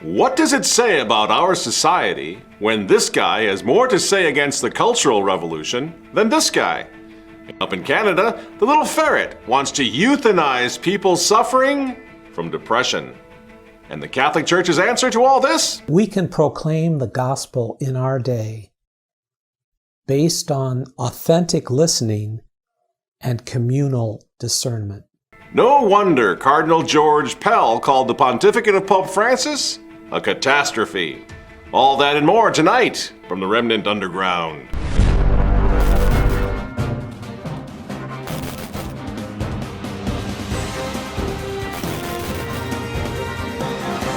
What does it say about our society when this guy has more to say against the Cultural Revolution than this guy? Up in Canada, the little ferret wants to euthanize people suffering from depression. And the Catholic Church's answer to all this? We can proclaim the gospel in our day based on authentic listening and communal discernment. No wonder Cardinal George Pell called the pontificate of Pope Francis a catastrophe. All that and more tonight from the Remnant Underground.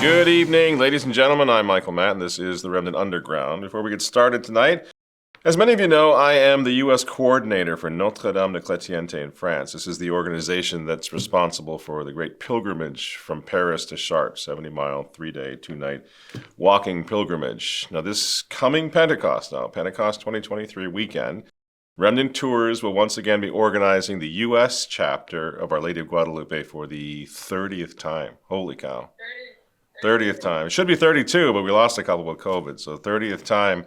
Good evening, ladies and gentlemen. I'm Michael Matt, and this is the Remnant Underground. Before we get started tonight, as many of you know, I am the U.S. coordinator for Notre Dame de Chrétienté in France. This is the organization that's responsible for the great pilgrimage from Paris to Chartres, 70-mile, 3-day, 2-night walking pilgrimage. Now, this coming Pentecost 2023 weekend, Remnant Tours will once again be organizing the U.S. chapter of Our Lady of Guadalupe for the 30th time. Holy cow. 30th time. It should be 32, but we lost a couple with COVID, so 30th time.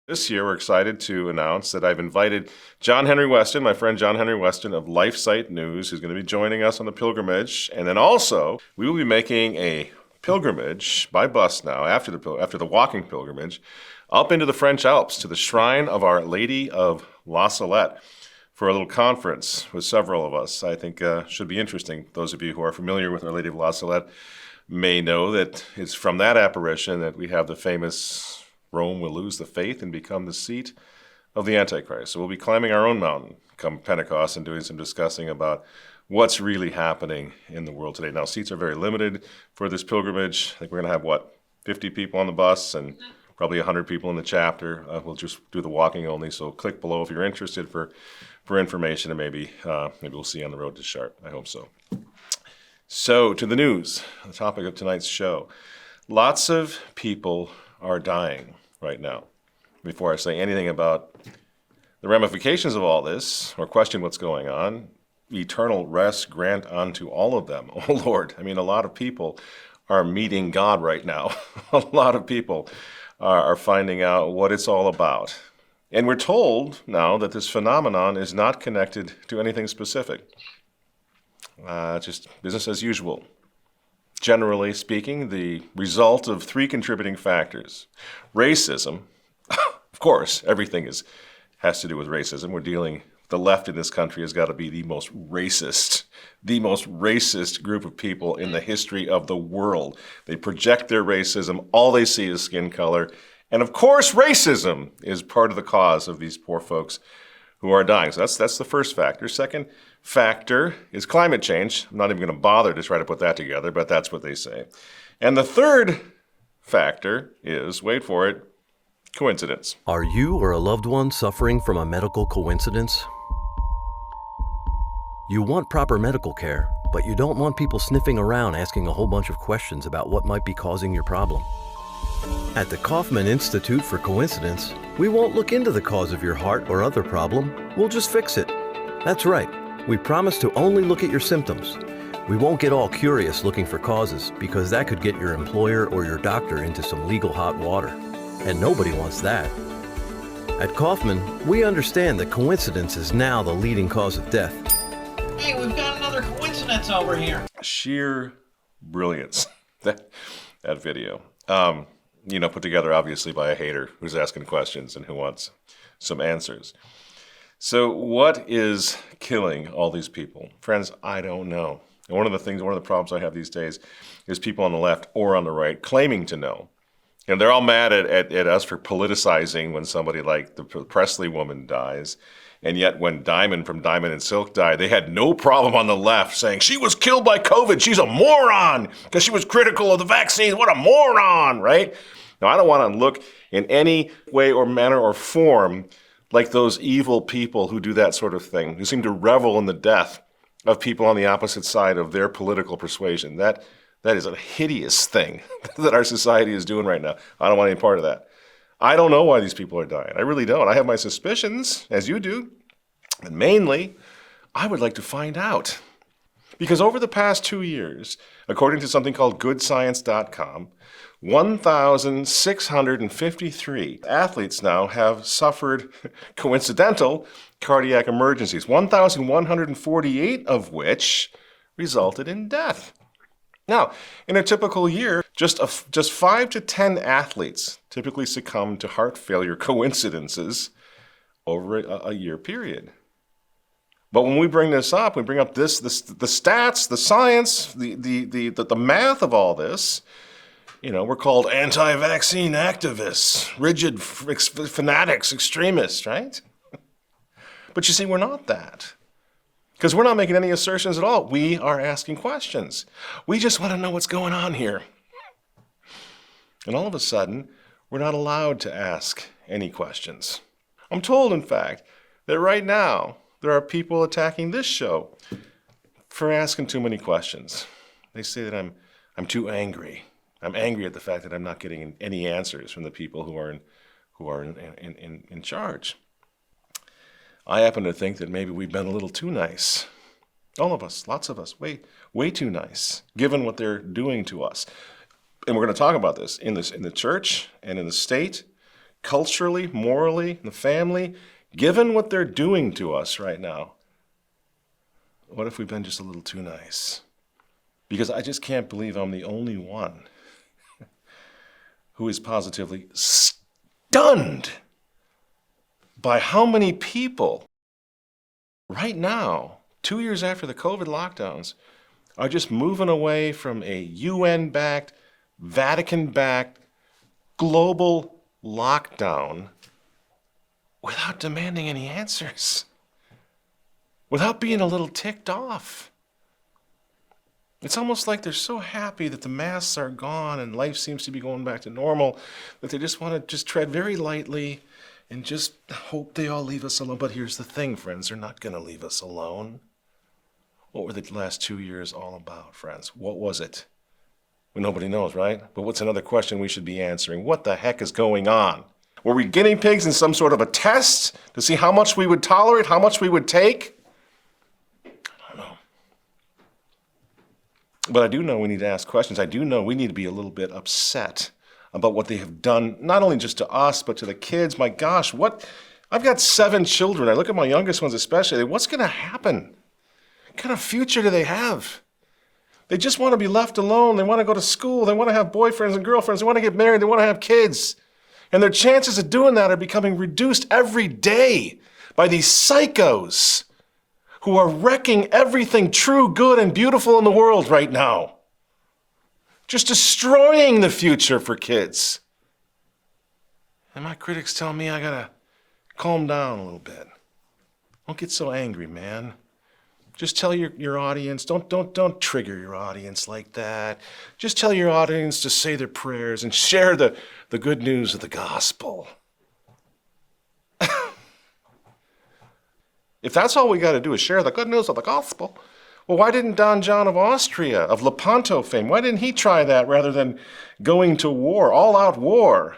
This year, we're excited to announce that I've invited John Henry Weston, my friend John Henry Weston of LifeSite News, who's going to be joining us on the pilgrimage. And then also, we will be making a pilgrimage by bus now, after the walking pilgrimage, up into the French Alps to the shrine of Our Lady of La Salette for a little conference with several of us. I think should be interesting. Those of you who are familiar with Our Lady of La Salette may know that it's from that apparition that we have the famous Rome will lose the faith and become the seat of the Antichrist. So we'll be climbing our own mountain come Pentecost and doing some discussing about what's really happening in the world today. Now, seats are very limited for this pilgrimage. I think we're going to have, 50 people on the bus and probably 100 people in the chapter. We'll just do the walking only, so click below if you're interested for information, and maybe we'll see you on the road to Chartres. I hope so. So, to the news, the topic of tonight's show. Lots of people are dying right now. Before I say anything about the ramifications of all this, or question what's going on, eternal rest grant unto all of them. Oh Lord, a lot of people are meeting God right now. A lot of people are finding out what it's all about. And we're told now that this phenomenon is not connected to anything specific. Just business as usual. Generally speaking, the result of 3 contributing factors. Racism. Of course, everything has to do with racism. The left in this country has got to be the most racist group of people in the history of the world. They project their racism. All they see is skin color. And of course, racism is part of the cause of these poor folks who are dying. So that's the first factor. Second factor is climate change. I'm not even going to bother to try to put that together, but that's what they say. And the third factor is, wait for it, coincidence. Are you or a loved one suffering from a medical coincidence? You want proper medical care, but you don't want people sniffing around asking a whole bunch of questions about what might be causing your problem. At the Kaufman Institute for Coincidence, we won't look into the cause of your heart or other problem, we'll just fix it. That's right, we promise to only look at your symptoms. We won't get all curious looking for causes, because that could get your employer or your doctor into some legal hot water. And nobody wants that. At Kaufman, we understand that coincidence is now the leading cause of death. Hey, we've got another coincidence over here. Sheer brilliance, that video. Put together obviously by a hater who's asking questions and who wants some answers. So what is killing all these people? Friends, I don't know. And one of the problems I have these days is people on the left or on the right claiming to know. And they're all mad at us for politicizing when somebody like the Presley woman dies. And yet when Diamond from Diamond and Silk died, they had no problem on the left saying, she was killed by COVID. She's a moron because she was critical of the vaccines. What a moron, right? Now, I don't want to look in any way or manner or form like those evil people who do that sort of thing, who seem to revel in the death of people on the opposite side of their political persuasion. That is a hideous thing that our society is doing right now. I don't want any part of that. I don't know why these people are dying. I really don't. I have my suspicions, as you do. And mainly, I would like to find out. Because over the past 2 years, according to something called goodscience.com, 1,653 athletes now have suffered coincidental cardiac emergencies, 1,148 of which resulted in death. Now, in a typical year, just 5 to 10 athletes typically succumb to heart failure coincidences over a year period. But when we bring this up, we bring up the stats, the science, the math of all this. We're called anti-vaccine activists, rigid fanatics, extremists, right? But you see, we're not that. Because we're not making any assertions at all. We are asking questions. We just want to know what's going on here. And all of a sudden, we're not allowed to ask any questions. I'm told, in fact, that right now, there are people attacking this show for asking too many questions. They say that I'm too angry. I'm angry at the fact that I'm not getting any answers from the people who are in charge. I happen to think that maybe we've been a little too nice. All of us, lots of us, way too nice, given what they're doing to us. And we're going to talk about this in the church and in the state, culturally, morally, in the family. Given what they're doing to us right now, what if we've been just a little too nice? Because I just can't believe I'm the only one who is positively stunned by how many people right now, 2 years after the COVID lockdowns, are just moving away from a UN-backed, Vatican-backed, global lockdown without demanding any answers, without being a little ticked off. It's almost like they're so happy that the masks are gone and life seems to be going back to normal that they just want to just tread very lightly and just hope they all leave us alone. But here's the thing, friends, they're not going to leave us alone. What were the last 2 years all about, friends? What was it? Well, nobody knows, right? But what's another question we should be answering? What the heck is going on? Were we guinea pigs in some sort of a test to see how much we would tolerate, how much we would take? I don't know. But I do know we need to ask questions. I do know we need to be a little bit upset about what they have done, not only just to us, but to the kids. My gosh, I've got 7 children. I look at my youngest ones especially. What's going to happen? What kind of future do they have? They just want to be left alone. They want to go to school. They want to have boyfriends and girlfriends. They want to get married. They want to have kids. And their chances of doing that are becoming reduced every day by these psychos who are wrecking everything true, good, and beautiful in the world right now. Just destroying the future for kids. And my critics tell me I gotta calm down a little bit. Don't get so angry, man. Just tell your audience, don't trigger your audience like that. Just tell your audience to say their prayers and share the good news of the gospel. If that's all we got to do is share the good news of the gospel, well, why didn't Don John of Austria, of Lepanto fame, why didn't he try that rather than going to war, all-out war,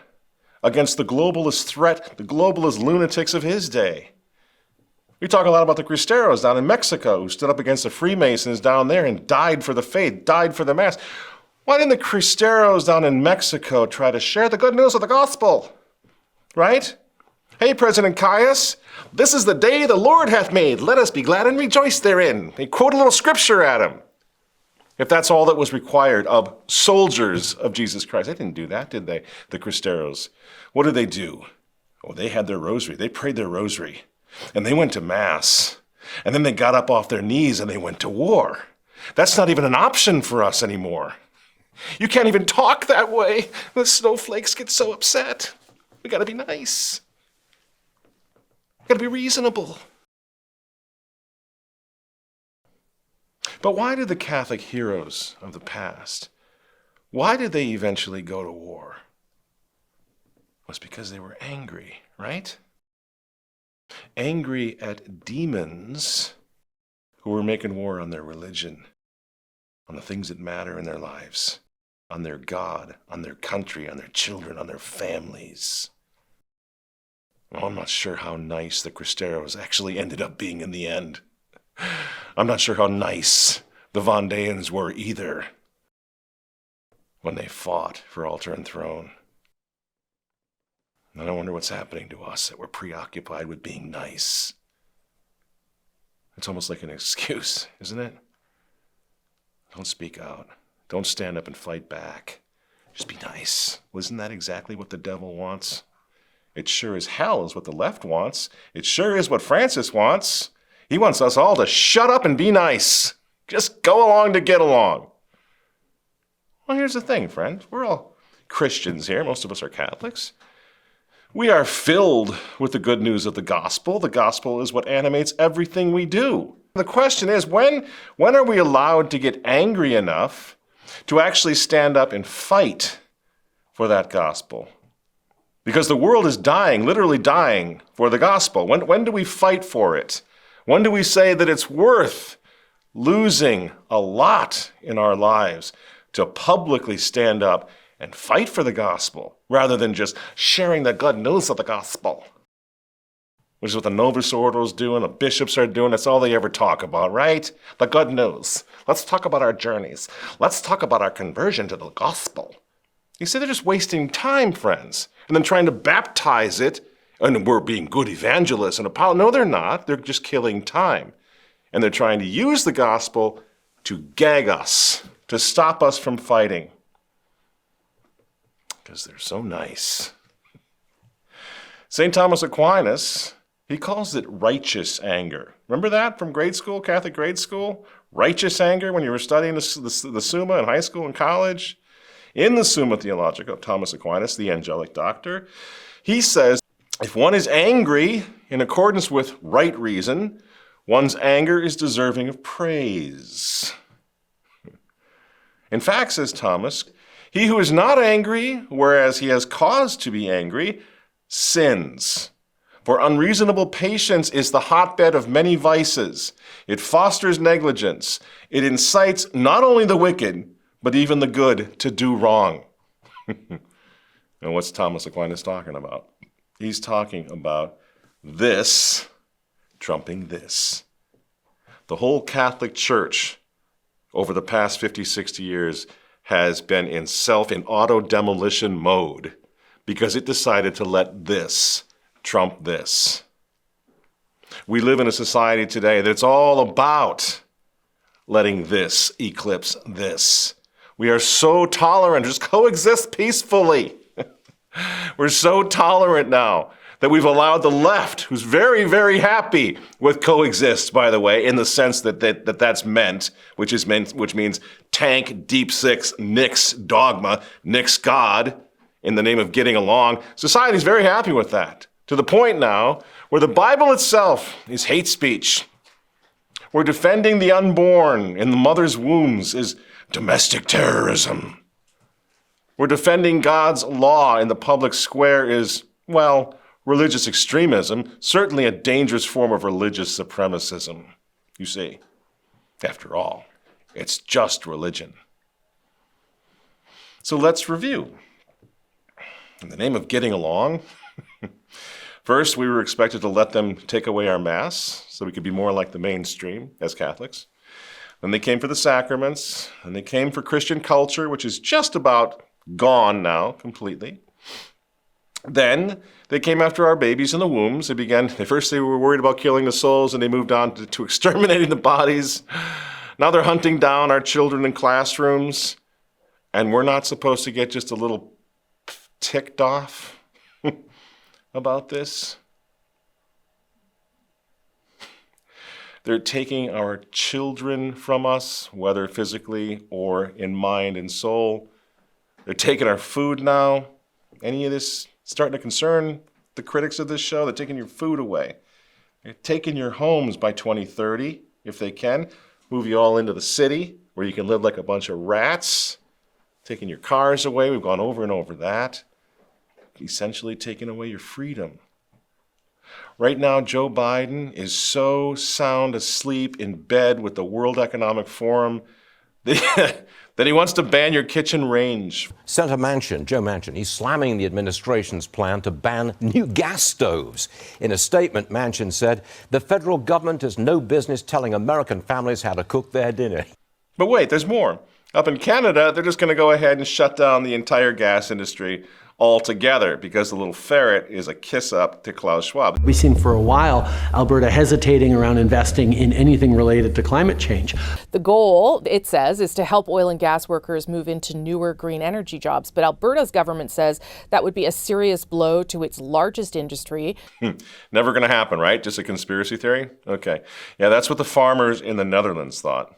against the globalist threat, the globalist lunatics of his day? We talk a lot about the Cristeros down in Mexico who stood up against the Freemasons down there and died for the faith, died for the mass. Why didn't the Cristeros down in Mexico try to share the good news of the gospel? Right? Hey, President Caius, this is the day the Lord hath made. Let us be glad and rejoice therein. They quote a little scripture at him. If that's all that was required of soldiers of Jesus Christ. They didn't do that, did they, the Cristeros? What did they do? Oh, they had their rosary. They prayed their rosary. And they went to Mass. And then they got up off their knees and they went to war. That's not even an option for us anymore. You can't even talk that way. The snowflakes get so upset. We gotta be nice. We gotta be reasonable. But why did the Catholic heroes of the past, why did they eventually go to war? It was because they were angry, right? Angry at demons who were making war on their religion, on the things that matter in their lives, on their God, on their country, on their children, on their families. Well, I'm not sure how nice the Cristeros actually ended up being in the end. I'm not sure how nice the Vendeans were either when they fought for altar and throne. And I wonder what's happening to us, that we're preoccupied with being nice. It's almost like an excuse, isn't it? Don't speak out. Don't stand up and fight back. Just be nice. Well, isn't that exactly what the devil wants? It sure as hell is what the left wants. It sure is what Francis wants. He wants us all to shut up and be nice. Just go along to get along. Well, here's the thing, friends. We're all Christians here. Most of us are Catholics. We are filled with the good news of the gospel. The gospel is what animates everything we do. The question is, when are we allowed to get angry enough to actually stand up and fight for that gospel? Because the world is dying, literally dying for the gospel. When do we fight for it? When do we say that it's worth losing a lot in our lives to publicly stand up and fight for the gospel, rather than just sharing the good news of the gospel? Which is what the Novus Ordos do and the bishops are doing. That's all they ever talk about, right? The good news. Let's talk about our journeys. Let's talk about our conversion to the gospel. You see, they're just wasting time, friends, and then trying to baptize it, and we're being good evangelists and apologists. No, they're not. They're just killing time. And they're trying to use the gospel to gag us, to stop us from fighting. Because they're so nice. St. Thomas Aquinas, he calls it righteous anger. Remember that from grade school, Catholic grade school? Righteous anger when you were studying the Summa in high school and college? In the Summa Theologica of Thomas Aquinas, the angelic doctor, he says, if one is angry in accordance with right reason, one's anger is deserving of praise. In fact, says Thomas, he who is not angry, whereas he has cause to be angry, sins. For unreasonable patience is the hotbed of many vices. It fosters negligence. It incites not only the wicked, but even the good to do wrong. And what's Thomas Aquinas talking about? He's talking about this trumping this. The whole Catholic Church over the past 50, 60 years has been in auto-demolition mode because it decided to let this trump this. We live in a society today that's all about letting this eclipse this. We are so tolerant, just coexist peacefully. We're so tolerant now that we've allowed the left, who's very, very happy with coexist, by the way, in the sense that's meant, which means tank, deep six, nix dogma, nix God, in the name of getting along. Society's very happy with that, to the point now where the Bible itself is hate speech. Where defending the unborn in the mother's wombs is domestic terrorism. Where defending God's law in the public square is, well, religious extremism, certainly a dangerous form of religious supremacism. You see, after all, it's just religion. So let's review. In the name of getting along, first we were expected to let them take away our Mass so we could be more like the mainstream as Catholics. Then they came for the sacraments, and they came for Christian culture, which is just about gone now completely. Then they came after our babies in the wombs. First they were worried about killing the souls, and they moved on to exterminating the bodies. Now they're hunting down our children in classrooms, and we're not supposed to get just a little ticked off about this. They're taking our children from us, whether physically or in mind and soul. They're taking our food now. Any of this starting to concern the critics of this show? They're taking your food away. They're taking your homes by 2030, if they can. Move you all into the city where you can live like a bunch of rats. Taking your cars away. We've gone over and over that. Essentially taking away your freedom. Right now, Joe Biden is so sound asleep in bed with the World Economic Forum that he wants to ban your kitchen range. Senator Manchin, Joe Manchin, he's slamming the administration's plan to ban new gas stoves. In a statement, Manchin said, the federal government has no business telling American families how to cook their dinner. But wait, there's more. Up in Canada, they're just going to go ahead and shut down the entire gas industry altogether because the little ferret is a kiss-up to Klaus Schwab. We've seen for a while Alberta hesitating around investing in anything related to climate change. The goal, it says, is to help oil and gas workers move into newer green energy jobs. But Alberta's government says that would be a serious blow to its largest industry. Never going to happen, right? Just a conspiracy theory? Okay. Yeah, that's what the farmers in the Netherlands thought.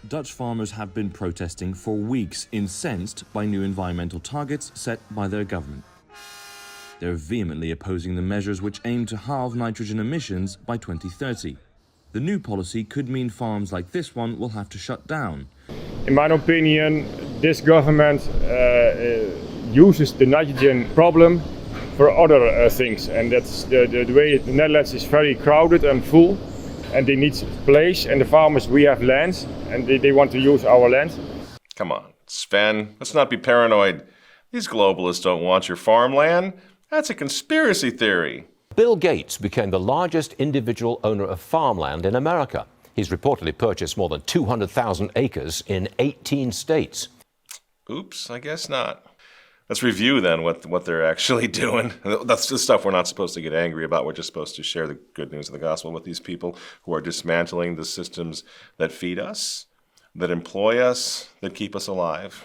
Dutch farmers have been protesting for weeks, incensed by new environmental targets set by their government. They're vehemently opposing the measures which aim to halve nitrogen emissions by 2030. The new policy could mean farms like this one will have to shut down. In my opinion, this government uses the nitrogen problem for other things, and that's the way the Netherlands is very crowded and full. And they need place, and the farmers, we have land, and they want to use our land. Come on, Sven, let's not be paranoid. These globalists don't want your farmland. That's a conspiracy theory. Bill Gates became the largest individual owner of farmland in America. He's reportedly purchased more than 200,000 acres in 18 states. Oops, I guess not. Let's review then what they're actually doing. That's the stuff we're not supposed to get angry about. We're just supposed to share the good news of the gospel with these people who are dismantling the systems that feed us, that employ us, that keep us alive.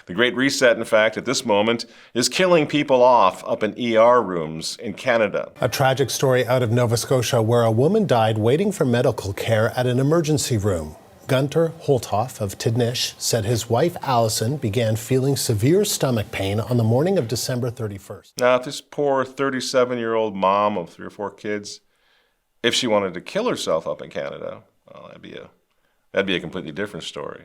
The Great Reset, in fact, at this moment, is killing people off up in ER rooms in Canada. A tragic story out of Nova Scotia where a woman died waiting for medical care at an emergency room. Gunter Holthoff of Tidnish said his wife Allison began feeling severe stomach pain on the morning of December 31st. Now, if this poor 37-year-old mom of 3 or 4 kids, if she wanted to kill herself up in Canada, well, that'd be a completely different story.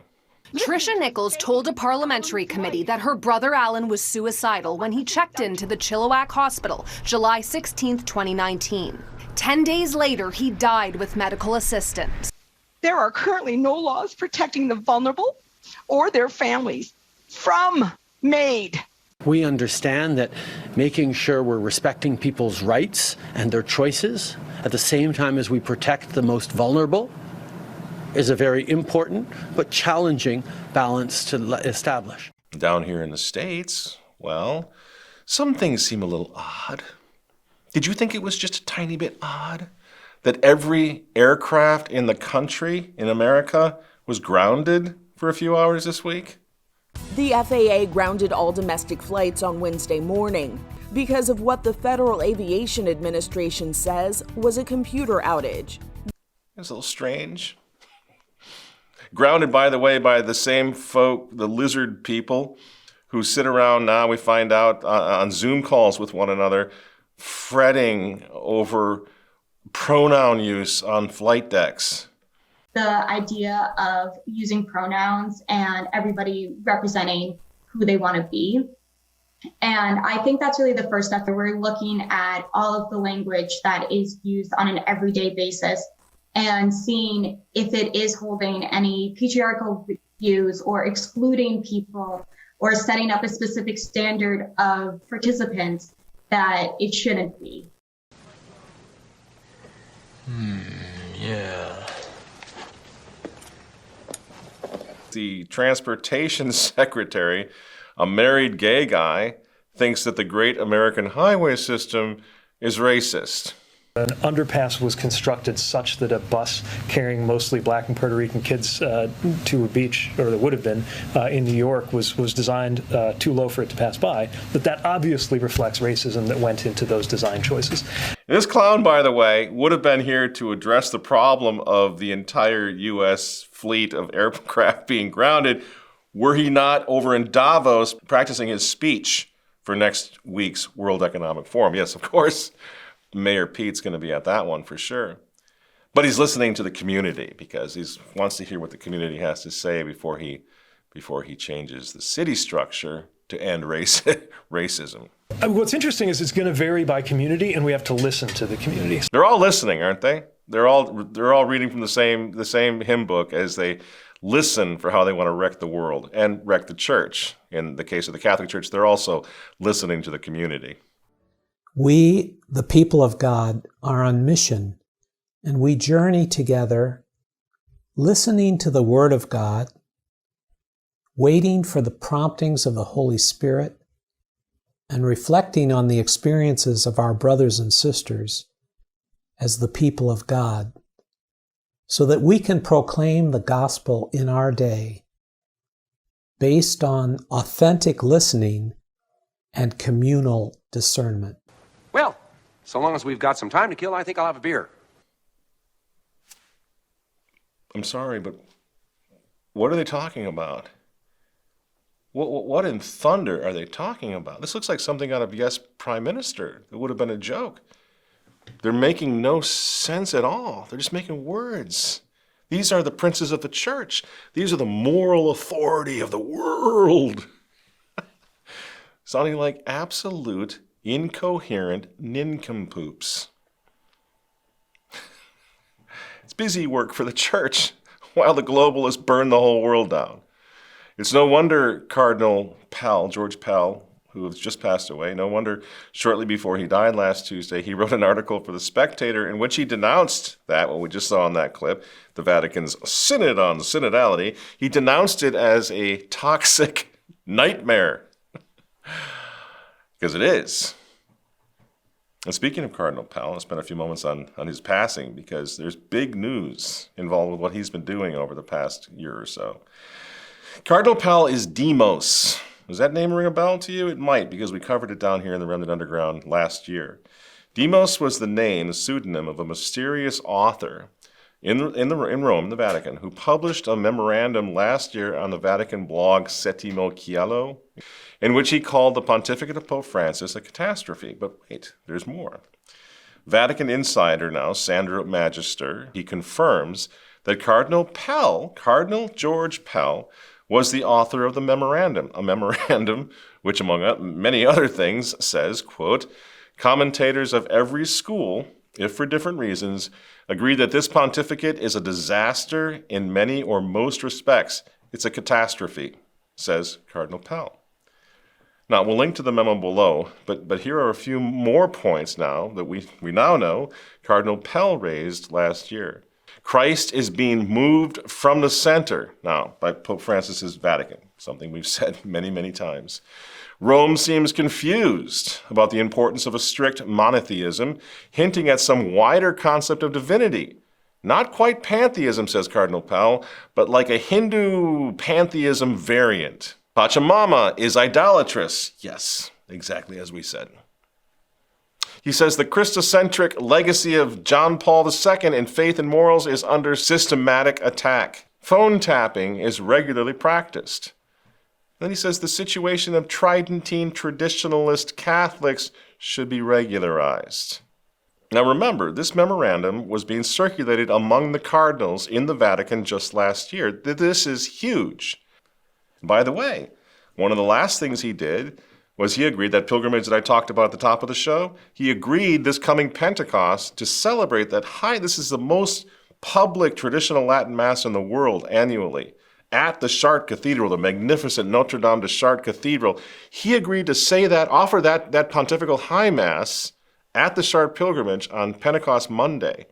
Tricia Nichols told a parliamentary committee that her brother Alan was suicidal when he checked into the Chilliwack Hospital July 16, 2019. 10 days later, he died with medical assistance. There are currently no laws protecting the vulnerable or their families from MAID. We understand that making sure we're respecting people's rights and their choices at the same time as we protect the most vulnerable is a very important but challenging balance to establish. Down here in the States, well, some things seem a little odd. Did you think it was just a tiny bit odd that every aircraft in the country, in America, was grounded for a few hours this week? The FAA grounded all domestic flights on Wednesday morning because of what the Federal Aviation Administration says was a computer outage. It's a little strange. Grounded, by the way, by the same folk, the lizard people, who sit around now, we find out, on Zoom calls with one another, fretting over pronoun use on flight decks. The idea of using pronouns and everybody representing who they want to be. And I think that's really the first step. We're looking at all of the language that is used on an everyday basis and seeing if it is holding any patriarchal views or excluding people or setting up a specific standard of participants that it shouldn't be. Yeah. The transportation secretary, a married gay guy, thinks that the great American highway system is racist. An underpass was constructed such that a bus carrying mostly black and Puerto Rican kids to a beach, or that would have been, in New York was designed too low for it to pass by. But that obviously reflects racism that went into those design choices. This clown, by the way, would have been here to address the problem of the entire U.S. fleet of aircraft being grounded were he not over in Davos practicing his speech for next week's World Economic Forum. Yes, of course, Mayor Pete's going to be at that one for sure. But he's listening to the community because he wants to hear what the community has to say before he changes the city structure to end racism. What's interesting is it's going to vary by community, and we have to listen to the community. They're all listening, aren't they? They're all reading from the same hymn book as they listen for how they want to wreck the world and wreck the church. In the case of the Catholic Church, they're also listening to the community. We, the people of God, are on mission, and we journey together listening to the Word of God, waiting for the promptings of the Holy Spirit, and reflecting on the experiences of our brothers and sisters as the people of God, so that we can proclaim the gospel in our day based on authentic listening and communal discernment. Well, so long as we've got some time to kill, I think I'll have a beer. I'm sorry, but what are they talking about? What in thunder are they talking about? This looks like something out of Yes, Prime Minister. It would have been a joke. They're making no sense at all. They're just making words. These are the princes of the church. These are the moral authority of the world. Sounding like absolute, incoherent nincompoops. It's busy work for the church while the globalists burn the whole world down. It's no wonder Cardinal Pell, George Pell, who has just passed away, no wonder shortly before he died last Tuesday, he wrote an article for The Spectator in which he denounced that, what we just saw in that clip, the Vatican's Synod on Synodality. He denounced it as a toxic nightmare. Because it is. And speaking of Cardinal Pell, I'll spend a few moments on his passing because there's big news involved with what he's been doing over the past year or so. Cardinal Pell is Demos. Does that name ring a bell to you? It might, because we covered it down here in the Remnant Underground last year. Demos was the name, the pseudonym of a mysterious author in Rome, the Vatican, who published a memorandum last year on the Vatican blog Settimo Cielo, in which he called the pontificate of Pope Francis a catastrophe. But wait, there's more. Vatican insider now, Sandro Magister, he confirms that Cardinal Pell, Cardinal George Pell, was the author of the memorandum, a memorandum which, among many other things, says, quote, commentators of every school, if for different reasons, agree that this pontificate is a disaster in many or most respects. It's a catastrophe, says Cardinal Pell. Now, we'll link to the memo below, but here are a few more points now that we now know Cardinal Pell raised last year. Christ is being moved from the center now by Pope Francis's Vatican, something we've said many, many times. Rome seems confused about the importance of a strict monotheism, hinting at some wider concept of divinity. Not quite pantheism, says Cardinal Pell, but like a Hindu pantheism variant. Pachamama is idolatrous. Yes, exactly as we said. He says the Christocentric legacy of John Paul II in faith and morals is under systematic attack. Phone tapping is regularly practiced. Then he says the situation of Tridentine traditionalist Catholics should be regularized. Now remember, this memorandum was being circulated among the cardinals in the Vatican just last year. This is huge. By the way, one of the last things he did was he agreed that pilgrimage that I talked about at the top of the show, he agreed this coming Pentecost to celebrate that this is the most public traditional Latin Mass in the world annually at the Chartres Cathedral, the magnificent Notre Dame de Chartres Cathedral. He agreed to say that, offer that pontifical high Mass at the Chartres pilgrimage on Pentecost Monday.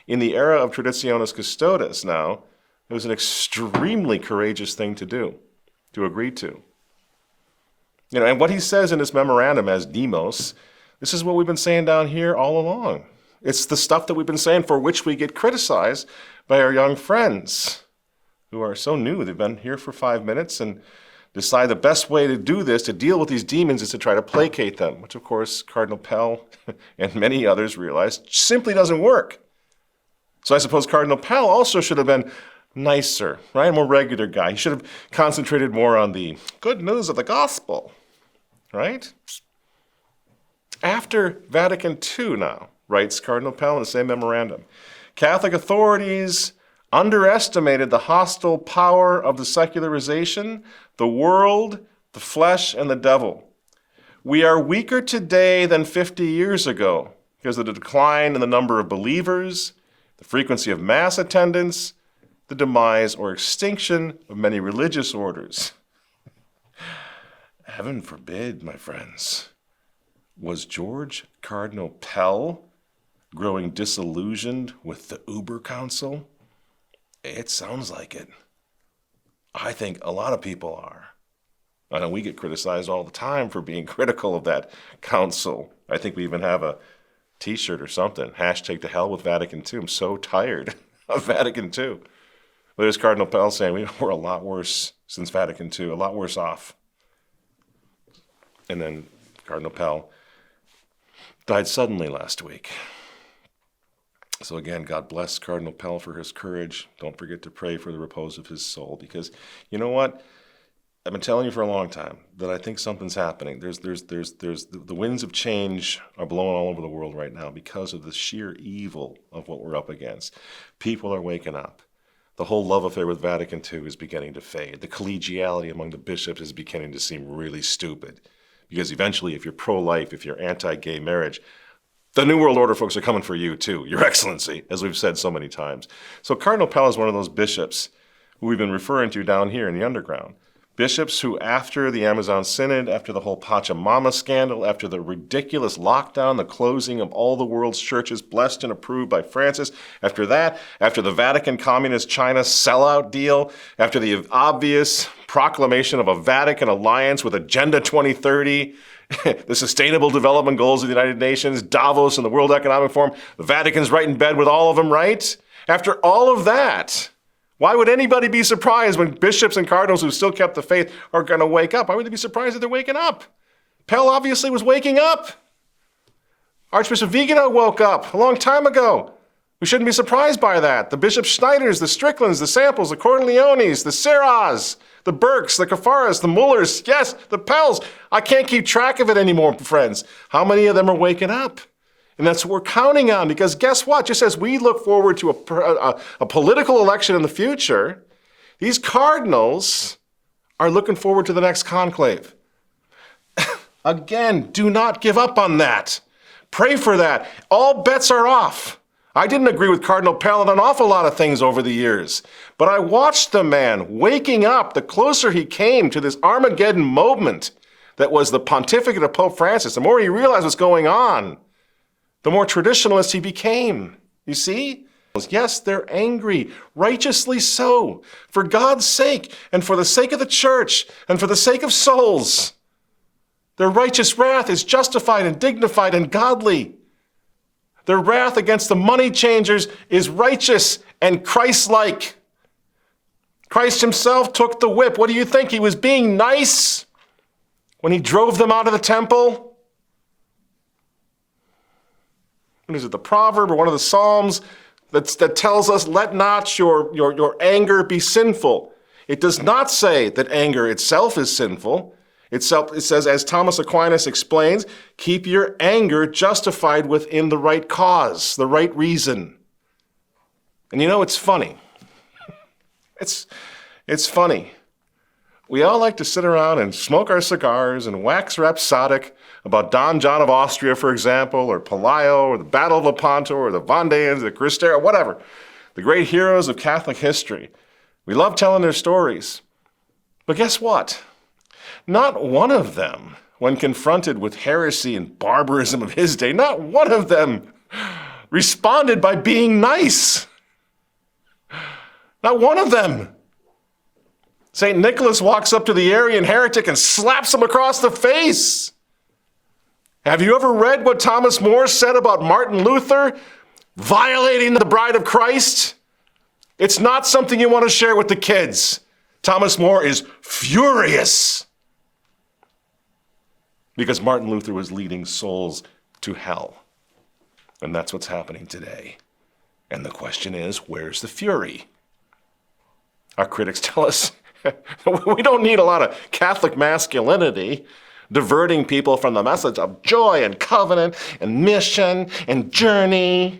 In the era of Traditionis Custodes now, it was an extremely courageous thing to do, to agree to. And what he says in this memorandum as Demos, this is what we've been saying down here all along. It's the stuff that we've been saying for which we get criticized by our young friends who are so new. They've been here for 5 minutes and decide the best way to do this, to deal with these demons, is to try to placate them, which of course Cardinal Pell and many others realized simply doesn't work. So I suppose Cardinal Pell also should have been nicer, right? A more regular guy. He should have concentrated more on the good news of the gospel, right? After Vatican II now, writes Cardinal Pell in the same memorandum, Catholic authorities underestimated the hostile power of the secularization, the world, the flesh, and the devil. We are weaker today than 50 years ago because of the decline in the number of believers, the frequency of mass attendance, the demise or extinction of many religious orders. Heaven forbid, my friends. Was George Cardinal Pell growing disillusioned with the Uber Council? It sounds like it. I think a lot of people are. I know we get criticized all the time for being critical of that council. I think we even have a t-shirt or something. Hashtag to hell with Vatican II. I'm so tired of Vatican II. But there's Cardinal Pell saying we're a lot worse since Vatican II, a lot worse off. And then Cardinal Pell died suddenly last week. So again, God bless Cardinal Pell for his courage. Don't forget to pray for the repose of his soul, because you know what? I've been telling you for a long time that I think something's happening. The winds of change are blowing all over the world right now because of the sheer evil of what we're up against. People are waking up. The whole love affair with Vatican II is beginning to fade. The collegiality among the bishops is beginning to seem really stupid. Because eventually, if you're pro-life, if you're anti-gay marriage, the New World Order folks are coming for you too, Your Excellency, as we've said so many times. So Cardinal Pell is one of those bishops who we've been referring to down here in the underground. Bishops who, after the Amazon Synod, after the whole Pachamama scandal, after the ridiculous lockdown, the closing of all the world's churches blessed and approved by Francis, after that, after the Vatican Communist China sellout deal, after the obvious proclamation of a Vatican alliance with Agenda 2030, the Sustainable Development Goals of the United Nations, Davos and the World Economic Forum, the Vatican's right in bed with all of them, right? After all of that, why would anybody be surprised when bishops and cardinals who still kept the faith are going to wake up? Why would they be surprised that they're waking up? Pell obviously was waking up. Archbishop Vigano woke up a long time ago. We shouldn't be surprised by that. The Bishop Schneiders, the Stricklands, the Samples, the Corneleones, the Serras, the Burkes, the Kafaras, the Mullers, yes, the Pells. I can't keep track of it anymore, friends. How many of them are waking up? And that's what we're counting on, because guess what? Just as we look forward to a political election in the future, these cardinals are looking forward to the next conclave. Again, do not give up on that. Pray for that. All bets are off. I didn't agree with Cardinal Pell on an awful lot of things over the years, but I watched the man waking up the closer he came to this Armageddon moment that was the pontificate of Pope Francis. The more he realized what's going on, the more traditionalist he became. You see? Yes, they're angry, righteously so, for God's sake, and for the sake of the church, and for the sake of souls. Their righteous wrath is justified and dignified and godly. Their wrath against the money changers is righteous and Christ-like. Christ himself took the whip. What do you think? He was being nice when he drove them out of the temple? What is it, the proverb or one of the Psalms that tells us, let not your anger be sinful. It does not say that anger itself is sinful. It says, as Thomas Aquinas explains, keep your anger justified within the right cause, the right reason. And you know, it's funny. It's funny. We all like to sit around and smoke our cigars and wax rhapsodic about Don John of Austria, for example, or Pelayo, or the Battle of Lepanto, or the Vendeans, the Cristera, whatever. The great heroes of Catholic history. We love telling their stories. But guess what? Not one of them, when confronted with heresy and barbarism of his day, not one of them responded by being nice. Not one of them. St. Nicholas walks up to the Arian heretic and slaps him across the face. Have you ever read what Thomas More said about Martin Luther violating the bride of Christ? It's not something you want to share with the kids. Thomas More is furious because Martin Luther was leading souls to hell. And that's what's happening today. And the question is, where's the fury? Our critics tell us we don't need a lot of Catholic masculinity diverting people from the message of joy and covenant and mission and journey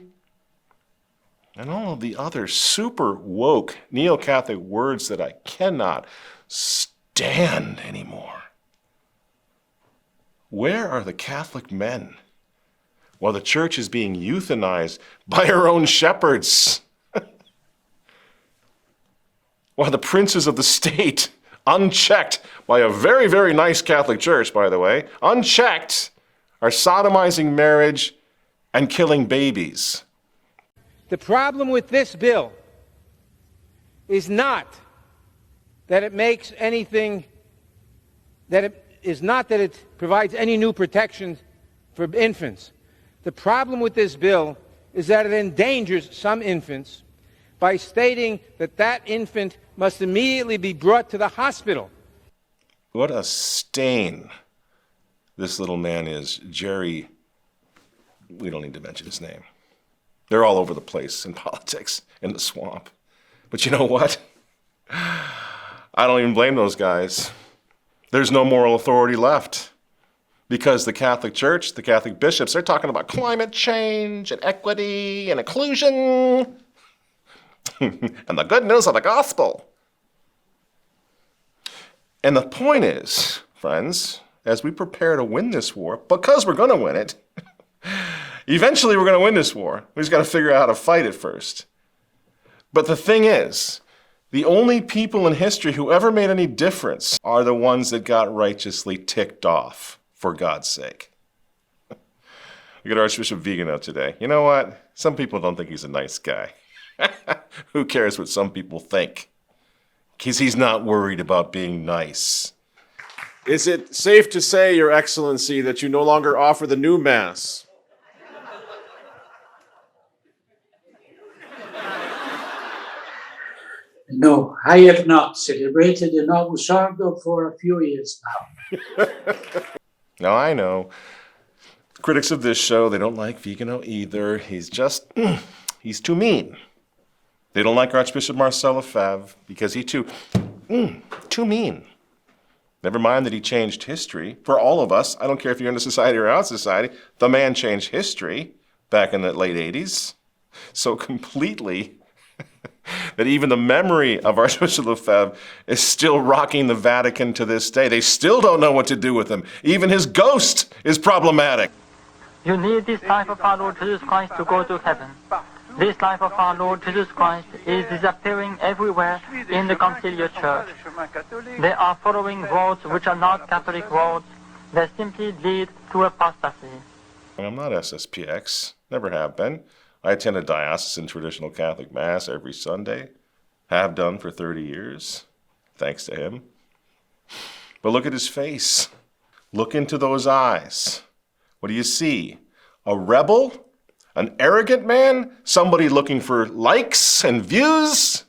and all of the other super woke neo-Catholic words that I cannot stand anymore. Where are the Catholic men while the church is being euthanized by her own shepherds? While the princes of the state, unchecked by a very, very nice Catholic church, by the way, unchecked, are sodomizing marriage and killing babies. The problem with this bill is not that it makes anything, that it is not that it provides any new protections for infants. The problem with this bill is that it endangers some infants by stating that that infant must immediately be brought to the hospital. What a stain this little man is. Jerry, we don't need to mention his name. They're all over the place in politics, in the swamp. But you know what? I don't even blame those guys. There's no moral authority left. Because the Catholic Church, the Catholic bishops, they're talking about climate change and equity and inclusion and the good news of the gospel. And the point is, friends, as we prepare to win this war, because we're going to win it, eventually we're going to win this war. We just got to figure out how to fight it first. But the thing is, the only people in history who ever made any difference are the ones that got righteously ticked off, for God's sake. We got Archbishop Vigano today. You know what? Some people don't think he's a nice guy. Who cares what some people think? Because he's not worried about being nice. Is it safe to say, Your Excellency, that you no longer offer the new Mass? No, I have not celebrated the Novus Ordo for a few years now. Now, I know, critics of this show, they don't like Vigano either. He's just, he's too mean. They don't like Archbishop Lefebvre because he's too mean. Never mind that he changed history. For all of us, I don't care if you're in the society or out of society, the man changed history back in the late 80s. So completely that even the memory of Archbishop Lefebvre is still rocking the Vatican to this day. They still don't know what to do with him. Even his ghost is problematic. You need this life of our Lord Jesus Christ to go to heaven. This life of our Lord Jesus Christ is disappearing everywhere in the conciliar church. They are following roads which are not Catholic roads. They simply lead to apostasy. I'm not SSPX, never have been. I attend a diocesan traditional Catholic Mass every Sunday. Have done for 30 years, thanks to him. But look at his face. Look into those eyes. What do you see? A rebel? An arrogant man? Somebody looking for likes and views?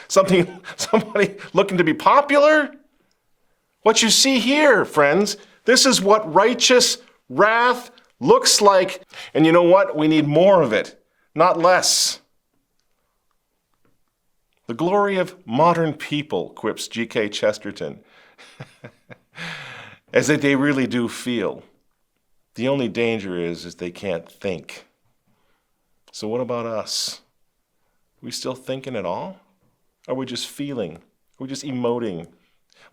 Somebody looking to be popular? What you see here, friends, this is what righteous wrath looks like. And you know what? We need more of it, not less. The glory of modern people, quips G.K. Chesterton, as that they really do feel. The only danger is they can't think. So what about us? Are we still thinking at all? Are we just feeling? Are we just emoting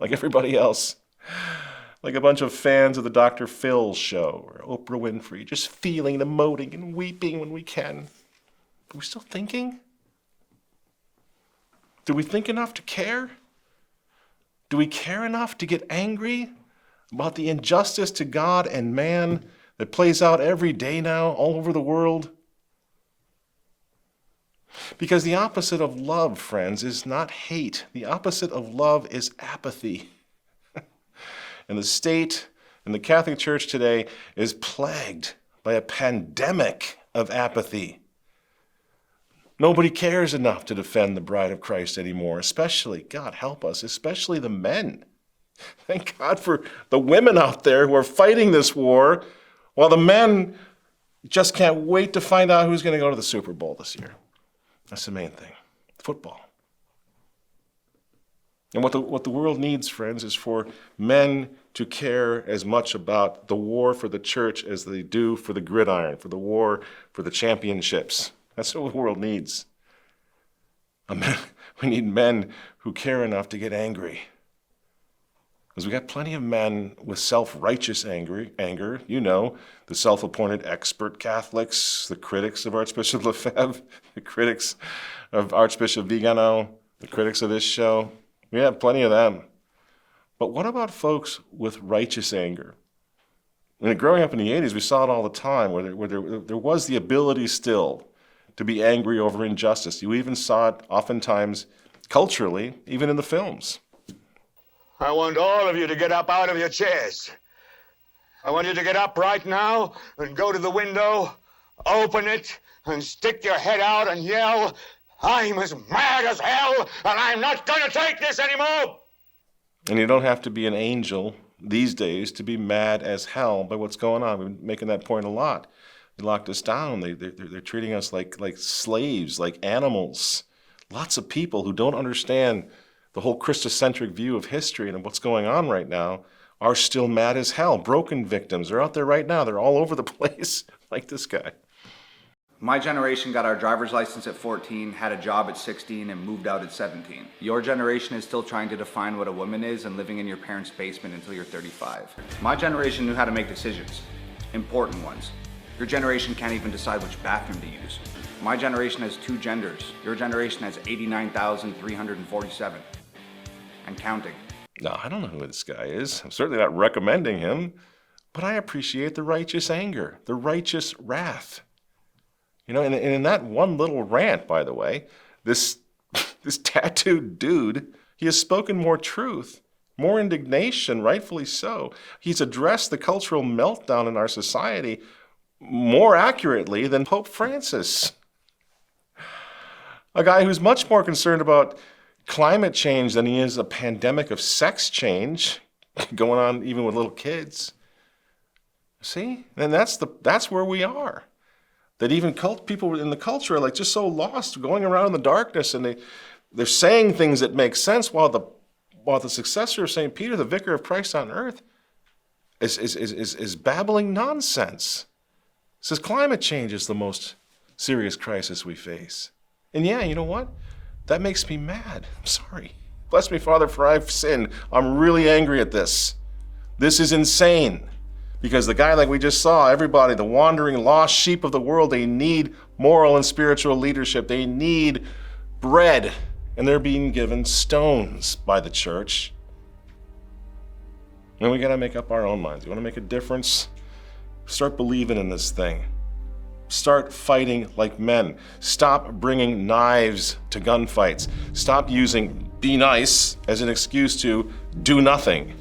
like everybody else? Like a bunch of fans of the Dr. Phil show or Oprah Winfrey, just feeling and emoting and weeping when we can. Are we still thinking? Do we think enough to care? Do we care enough to get angry about the injustice to God and man that plays out every day now all over the world? Because the opposite of love, friends, is not hate. The opposite of love is apathy. And the state and the Catholic Church today is plagued by a pandemic of apathy. Nobody cares enough to defend the bride of Christ anymore, especially, God help us, especially the men. Thank God for the women out there who are fighting this war, while the men just can't wait to find out who's going to go to the Super Bowl this year. That's the main thing, football. And what the world needs, friends, is for men to care as much about the war for the church as they do for the gridiron, for the war for the championships. That's what the world needs. We need men who care enough to get angry. Because we got plenty of men with self-righteous anger. You know, the self-appointed expert Catholics, the critics of Archbishop Lefebvre, the critics of Archbishop Vigano, the critics of this show. We have plenty of them. But what about folks with righteous anger? Growing up in the 80s, we saw it all the time, where there was the ability still to be angry over injustice. You even saw it oftentimes culturally, even in the films. I want all of you to get up out of your chairs. I want you to get up right now and go to the window, open it, and stick your head out and yell, "I'm as mad as hell, and I'm not going to take this anymore!" And you don't have to be an angel these days to be mad as hell by what's going on. We've been making that point a lot. They locked us down. They're treating us like slaves, like animals. Lots of people who don't understand the whole Christocentric view of history and what's going on right now are still mad as hell. Broken victims are out there right now. They're all over the place, like this guy. My generation got our driver's license at 14, had a job at 16, and moved out at 17. Your generation is still trying to define what a woman is and living in your parents' basement until you're 35. My generation knew how to make decisions, important ones. Your generation can't even decide which bathroom to use. My generation has 2 genders. Your generation has 89,347. And counting. No, I don't know who this guy is. I'm certainly not recommending him, but I appreciate the righteous anger, the righteous wrath. You know, and in that one little rant, by the way, this tattooed dude, he has spoken more truth, more indignation, rightfully so. He's addressed the cultural meltdown in our society more accurately than Pope Francis. A guy who's much more concerned about climate change than he is a pandemic of sex change going on even with little kids. See? And that's where we are. That even people in the culture are like just so lost, going around in the darkness, and they're saying things that make sense while the successor of St. Peter, the vicar of Christ on earth, is babbling nonsense. Says climate change is the most serious crisis we face. And yeah, you know what? That makes me mad. I'm sorry. Bless me, Father, for I've sinned. I'm really angry at this. This is insane. Because the guy like we just saw, everybody, the wandering lost sheep of the world, they need moral and spiritual leadership. They need bread. And they're being given stones by the church. And we got to make up our own minds. You want to make a difference? Start believing in this thing. Start fighting like men. Stop bringing knives to gunfights. Stop using be nice as an excuse to do nothing.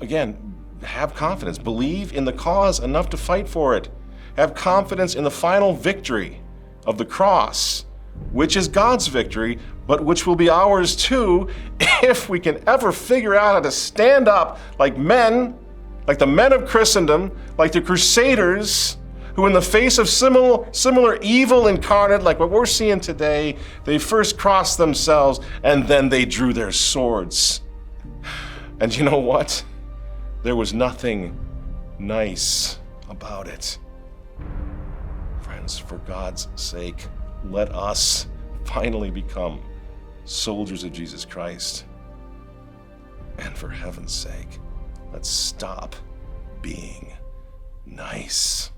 Again, have confidence. Believe in the cause enough to fight for it. Have confidence in the final victory of the cross, which is God's victory, but which will be ours too if we can ever figure out how to stand up like men, like the men of Christendom, like the Crusaders, who in the face of similar evil incarnate, like what we're seeing today, they first crossed themselves and then they drew their swords. And you know what? There was nothing nice about it. Friends, for God's sake, let us finally become soldiers of Jesus Christ. And for heaven's sake, let's stop being nice.